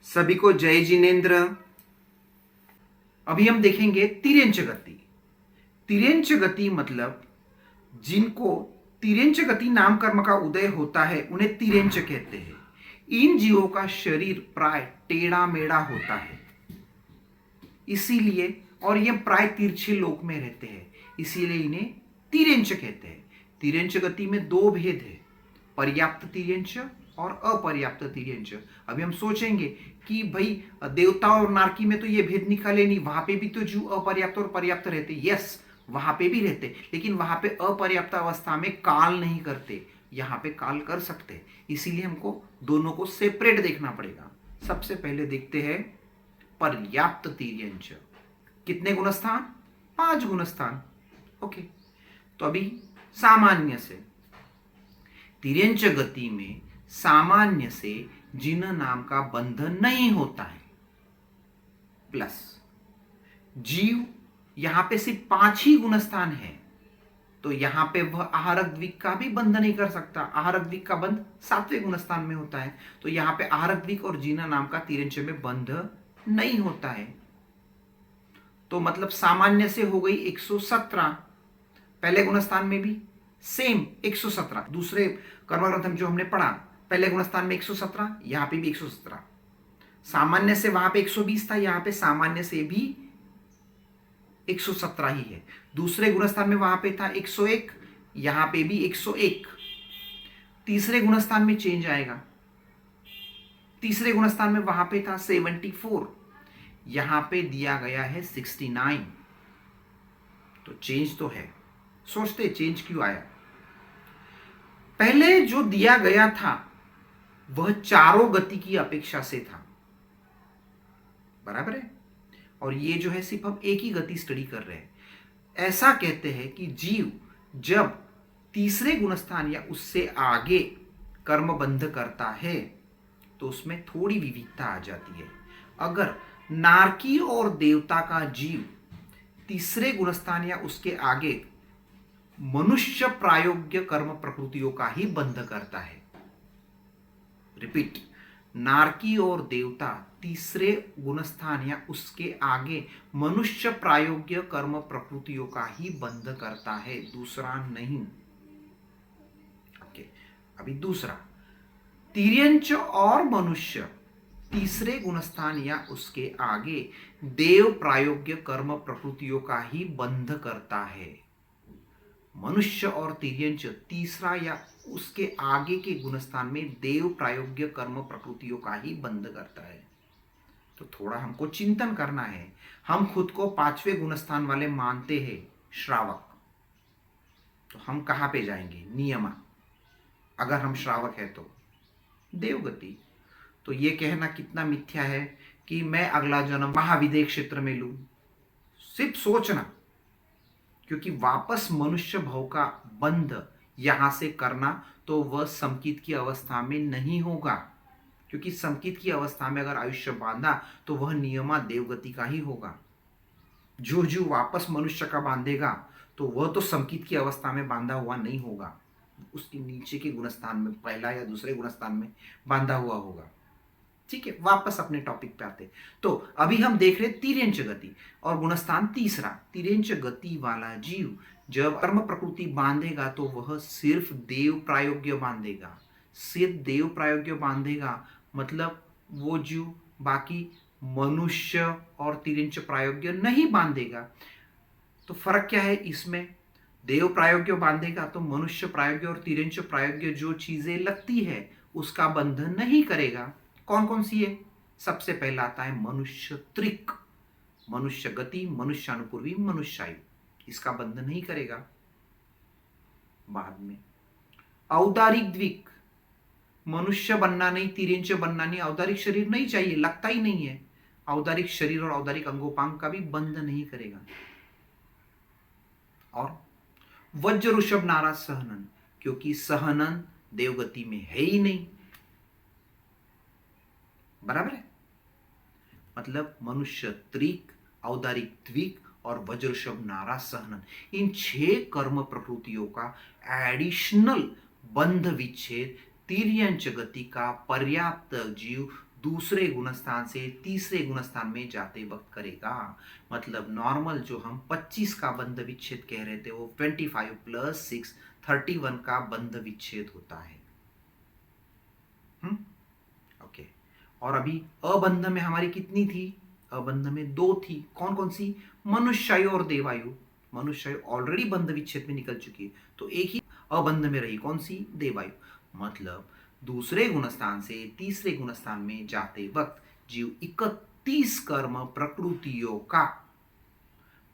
सभी को जय जिनेन्द्र। अभी हम देखेंगे तिर्यंच गति। तिर्यंच गति मतलब जिनको तिर्यंच गति नाम कर्म का उदय होता है उन्हें तिर्यंच कहते हैं। इन जीवों का शरीर प्राय टेढ़ा मेढ़ा होता है, इसीलिए और ये प्राय तिरछे लोक में रहते हैं, इसीलिए इन्हें तिर्यंच कहते हैं। तिर्यंच गति में दो भेद है, पर्याप्त तिर्यंच और अपर्याप्त तिर्यंच। अभी हम सोचेंगे कि भाई देवता और नारकी में तो ये भेद निकाले नहीं, वहां पे भी तो जीव अपर्याप्त और पर्याप्त रहते। यस, वहां पे भी रहते, लेकिन वहां पे अपर्याप्त अवस्था में काल नहीं करते, यहां पे काल कर सकते। इसीलिए हमको दोनों को सेपरेट देखना पड़ेगा। सबसे पहले देखते हैं पर्याप्त तिर्यंच। कितने गुणस्थान? 5 गुणस्थान। ओके, तो अभी सामान्य से तिर्यंच गति में सामान्य से जिन नाम का बंधन नहीं होता है, प्लस जीव यहां पे सिर्फ 5 ही गुणस्थान है, तो यहां पे वह आहारक द्विक का भी बंध नहीं कर सकता। आहारक द्विक का बंध 7वें गुणस्थान में होता है, तो यहां पे आहारक द्विक और जीना नाम का तिर्यंच में बंध नहीं होता है। तो मतलब सामान्य से हो गई 117। पहले गुणस्थान में भी सेम 117। दूसरे कर्मग्रंथ में जो हमने पढ़ा, पहले गुणस्थान में 117, यहां पे भी 117। सामान्य से वहां पे 120 था, यहां पे सामान्य से भी 117 ही है। दूसरे गुणस्थान में वहां पे था 101, यहां पे भी 101। तीसरे गुणस्थान में चेंज आएगा। तीसरे गुणस्थान में वहां पे था 74, यहां पे दिया गया है 69। तो चेंज तो है। सोचते चेंज क्यों आया? पहले जो दिया गया था वह चारों गति की अपेक्षा से था, बराबर है। और ये जो है सिर्फ हम एक ही गति स्टडी कर रहे हैं। ऐसा कहते हैं कि जीव जब तीसरे गुणस्थान या उससे आगे कर्म बंध करता है तो उसमें थोड़ी विविधता आ जाती है। अगर नारकी और देवता का जीव तीसरे गुणस्थान या उसके आगे मनुष्य प्रायोग्य कर्म प्रकृतियों का ही बंध करता है, रिपीट, नारकी और देवता तीसरे गुणस्थान या उसके आगे मनुष्य प्रायोग्य कर्म प्रकृतियों का ही बंध करता है, दूसरा नहीं। ओके, अभी दूसरा, तिर्यंच और मनुष्य तीसरे गुणस्थान या उसके आगे देव प्रायोग्य कर्म प्रकृतियों का ही बंध करता है। मनुष्य और तिर्यंच तीसरा या उसके आगे के गुणस्थान में देव प्रायोग्य कर्म प्रकृतियों का ही बंध करता है। तो थोड़ा हमको चिंतन करना है। हम खुद को 5वें गुणस्थान वाले मानते हैं, श्रावक, तो हम कहां पे जाएंगे? नियमा। अगर हम श्रावक है तो देवगति। तो ये कहना कितना मिथ्या है कि मैं अगला जन्म महाविदेह क्षेत्र में लूं। सिर्फ सोचना, क्योंकि वापस मनुष्य भव का बंध यहां से करना तो वह समकित की अवस्था में नहीं होगा, क्योंकि समकित की अवस्था में अगर आयुष्य बांधा तो वह नियमा देवगति का ही होगा। जो वापस मनुष्य का बांधेगा तो वह तो समकित की अवस्था में बांधा हुआ नहीं होगा, उसके नीचे के गुणस्थान में, पहला या दूसरे गुणस्थान में बांधा हुआ होगा। ठीक है, वापस अपने टॉपिक पे आते। तो अभी हम देख रहे तिर्यंच गति और गुणस्थान तीसरा। तिर्यंच गति वाला जीव जब कर्म प्रकृति बांधेगा तो वह सिर्फ देव प्रायोग्य बांधेगा। सिर्फ देव प्रायोग्य बांधेगा मतलब वो जीव बाकी मनुष्य और तिर्यंच प्रायोग्य नहीं बांधेगा। तो फर्क क्या है इसमें? देव प्रायोग्य बांधेगा तो मनुष्य प्रायोग्य और तिर्यंच प्रायोग्य जो चीजें लगती है उसका बंधन नहीं करेगा। कौन कौन सी है? सबसे पहला आता है मनुष्य त्रिक, मनुष्य गति, मनुष्य अनुपूर्वी, मनुष्यायु, इसका बंधन नहीं करेगा। बाद में औदारिक द्विक, मनुष्य बनना नहीं, तिर्यंच बनना नहीं, औदारिक शरीर नहीं चाहिए, लगता ही नहीं है, औदारिक शरीर और औदारिक अंगोपांग का भी बंधन नहीं करेगा। और वज्र ऋषभ नाराज सहनन, क्योंकि सहनन देवगति में है ही नहीं, बराबर है। मतलब मनुष्य त्रिक, औदारिक द्विक और वज्रषभ नारा सहनन, इन 6 कर्म प्रकृतियों का एडिशनल बंध विच्छेद तिर्यंच गति का पर्याप्त जीव दूसरे गुणस्थान से तीसरे गुणस्थान में जाते वक्त करेगा। मतलब नॉर्मल जो हम 25 का बंध विच्छेद कह रहे थे वो 25 प्लस 6 31 का बंध विच्छेद होता है। ओके। और अभी अबंध में हमारी कितनी थी? अबंध में 2 थी। कौन कौन सी? मनुष्यायु और देवायु। मनुष्यायु ऑलरेडी बंध विच्छेद में निकल चुकी है, तो एक ही अबंध में रही, कौन सी? देवायु। मतलब दूसरे गुणस्थान से तीसरे गुणस्थान में जाते वक्त जीव 31 कर्म प्रकृतियों का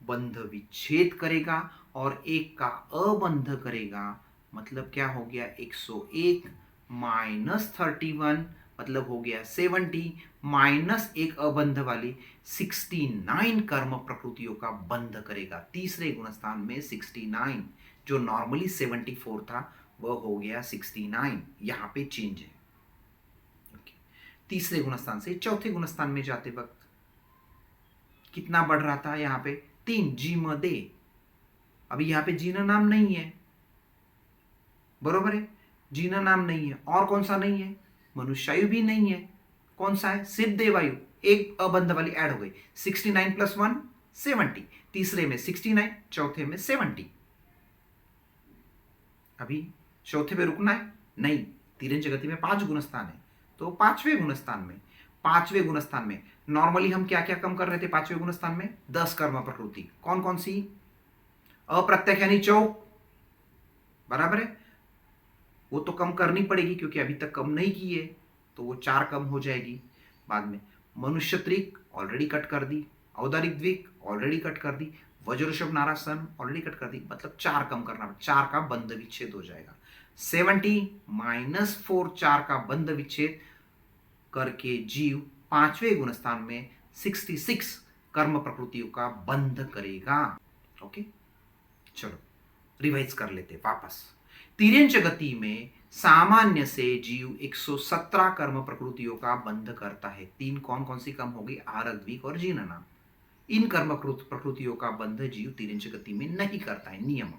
बंध विच्छेद करेगा और एक का अबंध करेगा। मतलब क्या हो गया? 101 माइनस 31 मतलब हो गया 70 माइनस एक अबंध वाली 69 कर्म प्रकृतियों का बंध करेगा। तीसरे गुणस्थान में 69, जो नॉर्मली 74 था वह हो गया 69। यहां पे चेंज है। तीसरे गुणस्थान से चौथे गुणस्थान में जाते वक्त कितना बढ़ रहा था? यहां पे 3 जी म दे। अभी यहां पे जीना नाम नहीं है, बरोबर है? जीना नाम नहीं है। और कौन सा नहीं है? मनुष्यायु भी नहीं है। कौन सा है? सिद्ध देवायु। एक अबंध वाली ऐड हो गई। 69 प्लस 1 70। तीसरे में 69, चौथे में 70। अभी चौथे पे रुकना है? नहीं। तिर्यंच गति में 5 गुणस्थान है, तो पांचवें गुणस्थान में नॉर्मली हम क्या क्या कम कर रहे थे? पांचवें गुणस्थान में 10 कर्म प्रकृति। कौन कौन सी? अप्रत्यक्ष चौक, बराबर है? वो तो कम करनी पड़ेगी क्योंकि अभी तक कम नहीं की है, तो वो 4 कम हो जाएगी। बाद में मनुष्य त्रिक ऑलरेडी कट कर दी, औदारिक द्विक ऑलरेडी कट कर दी, वज्रऋषभ नारासन ऑलरेडी कट कर दी। मतलब 4 कम करना, 4 का बंध विच्छेद हो जाएगा। 70 माइनस 4 4 का बंध विच्छेद करके जीव 5वें गुणस्थान में 66 कर्म प्रकृतियों का बंध करेगा। ओके, चलो रिवाइज कर लेते वापस। तिर्यंच गति में सामान्य से जीव 117 कर्म प्रकृतियों का बंध करता है। 3 कौन कौन सी कम होगी? आरक, द्विक और जीनना। इन कर्म प्रकृतियों का बंध जीव तिर्यंच गति में नहीं करता है। नियम: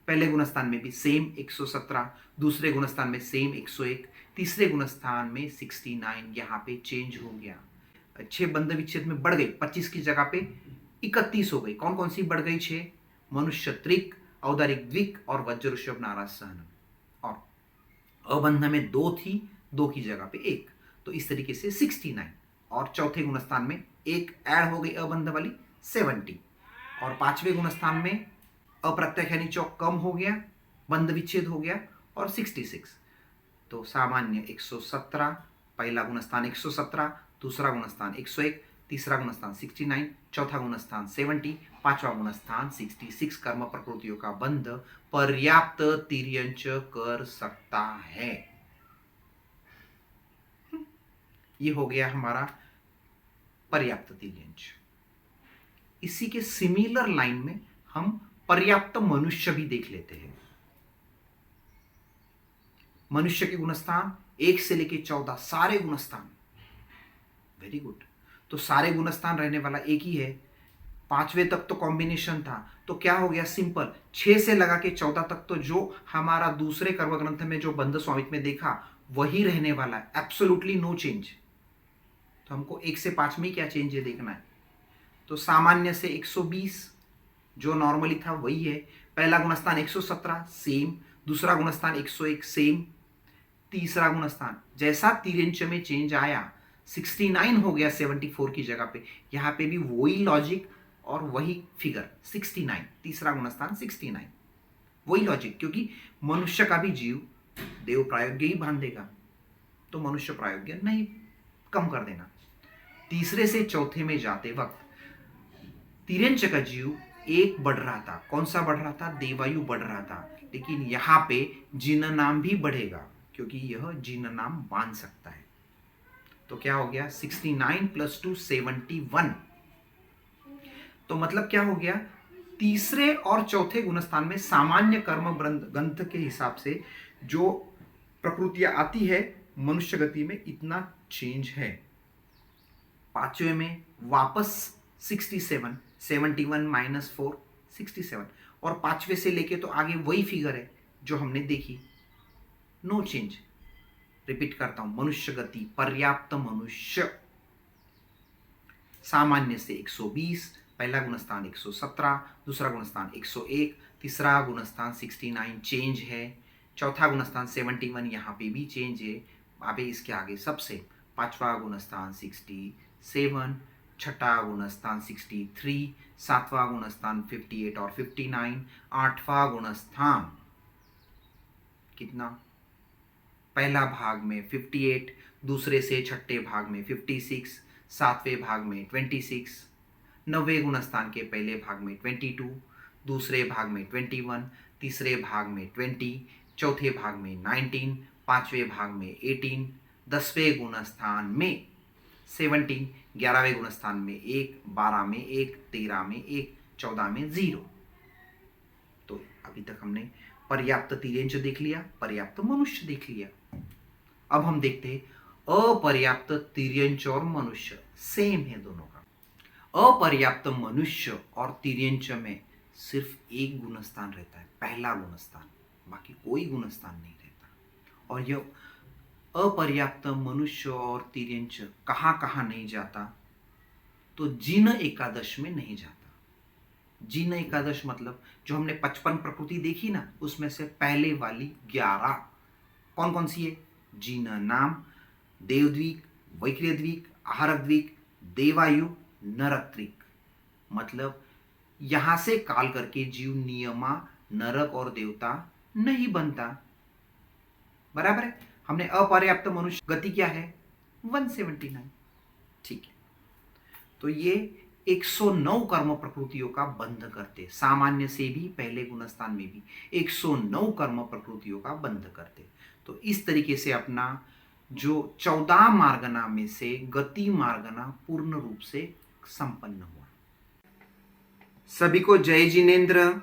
पहले गुणस्थान में भी सेम 117, दूसरे गुणस्थान में सेम 101, तीसरे गुणस्थान में 69। यहां पे चेंज हो गया। 6 बंध विच्छेद में बढ़ गई, 25 की जगह पे 31 हो गई। कौन कौन सी बढ़ गई? 6 मनुष्य त्रिक, औदारिक द्विक और वज्रऋषभ नारासन। और अबंध में 2 थी, 2 की जगह पे 1, तो इस तरीके से 69। और चौथे गुणस्थान में एक ऐड हो गई अबंध वाली 70। और 5वें गुणस्थान में अप्रत्यक्ष चौक कम हो गया, बंध विच्छेद हो गया और 66। तो सामान्य 117, पहला गुणस्थान 117, दूसरा गुणस्थान 101, तीसरा गुणस्थान 69, चौथा गुणस्थान 70, पांचवा गुणस्थान 66 कर्म प्रकृतियों का बंध पर्याप्त तिर्यंच कर सकता है। ये हो गया हमारा पर्याप्त तिर्यंच। इसी के सिमिलर लाइन में हम पर्याप्त मनुष्य भी देख लेते हैं। मनुष्य के गुणस्थान 1 से लेके 14 सारे गुणस्थान। Very good. तो सारे गुणस्थान रहने वाला एक ही है। 5वें तक तो कॉम्बिनेशन था, तो क्या हो गया? सिंपल 6 से लगा के 14 तक तो जो हमारा दूसरे कर्म ग्रंथ में जो बंध स्वामित्व में देखा वही रहने वाला है। Absolutely no change. तो हमको 1 से 5 में क्या चेंज है देखना है। तो सामान्य से 120 जो नॉर्मली था वही है। पहला गुणस्थान 117 सेम, दूसरा गुणस्थान 101 सेम, तीसरा गुणस्थान जैसा तिर्यंच में चेंज आया 69 हो गया 74 की जगह पे। यहां पे भी वही लॉजिक और वही फिगर 69, तीसरा गुणस्थान 69, वही लॉजिक। क्योंकि मनुष्य का भी जीव देव प्रायोग्य ही बांधेगा, तो मनुष्य प्रायोग्य नहीं कम कर देना। तीसरे से चौथे में जाते वक्त तिर्यंच का जीव 1 बढ़ रहा था। कौन सा बढ़ रहा था? देवायु बढ़ रहा था। लेकिन यहां पे जिन नाम भी बढ़ेगा क्योंकि यह जिन नाम बांध सकता है। तो क्या हो गया? 69 प्लस 2 71। तो मतलब क्या हो गया? तीसरे और चौथे गुणस्थान में सामान्य कर्म ग्रंथ के हिसाब से जो प्रकृतियां आती है मनुष्य गति में इतना चेंज है। 5वें में वापस 67, 71 माइनस 4 67। और 5वें से लेके तो आगे वही फिगर है जो हमने देखी, नो चेंज। रिपीट करता हूं, मनुष्य गति, पर्याप्त मनुष्य, सामान्य से 120, पहला गुणस्थान 117, दूसरा गुणस्थान 101, तीसरा गुणस्थान 69 चेंज है, चौथा गुणस्थान 71 यहाँ पे भी चेंज है, अभी इसके आगे सबसे, पांचवा गुणस्थान 67, छठा गुणस्थान 63, सातवां गुणस्थान 58 और 59, आठवां गुणस्थान कितना, पहला भाग में 58, दूसरे से छठे भाग में 56, सातवें भाग में 26, नवें गुणस्थान के पहले भाग में 22, दूसरे भाग में 21, तीसरे भाग में 20, चौथे भाग में 19, पांचवें भाग में 18, 10वें गुणस्थान में 17, 11वें गुणस्थान में 1, 12 में 1, 13 में 1, 14 में 0। तो अभी तक हमने पर्याप्त तिर्यंच देख लिया, पर्याप्त मनुष्य देख लिया। अब हम देखते हैं अपर्याप्त तिर्यंच और मनुष्य, सेम है दोनों का। अपर्याप्त मनुष्य और तिर्यंच में सिर्फ एक गुणस्थान रहता है, पहला गुणस्थान, बाकी कोई गुणस्थान नहीं रहता। और यह अपर्याप्त मनुष्य और तिर्यंच कहाँ कहाँ नहीं जाता, तो जिन एकादश में नहीं जाता। जिन एकादश मतलब जो हमने 55 प्रकृति देखी ना, उसमें से पहले वाली 11 कौन कौन सी है, जिन नाम, देवद्वीक, वैक्रियद्वीक, आहारद्वीक, देवायु, नरकत्रिक। मतलब यहां से काल करके जीव नियमा नरक और देवता नहीं बनता, बराबर है। हमने अपर्याप्त मनुष्य गति क्या है 179, ठीक है। तो ये 109 कर्म प्रकृतियों का बंध करते, सामान्य से भी पहले गुणस्थान में भी 109 कर्म प्रकृतियों का बंध करते। तो इस तरीके से अपना जो 14 मार्गना में से गति मार्गना पूर्ण रूप से संपन्न हुआ। सभी को जय जिनेन्द्र।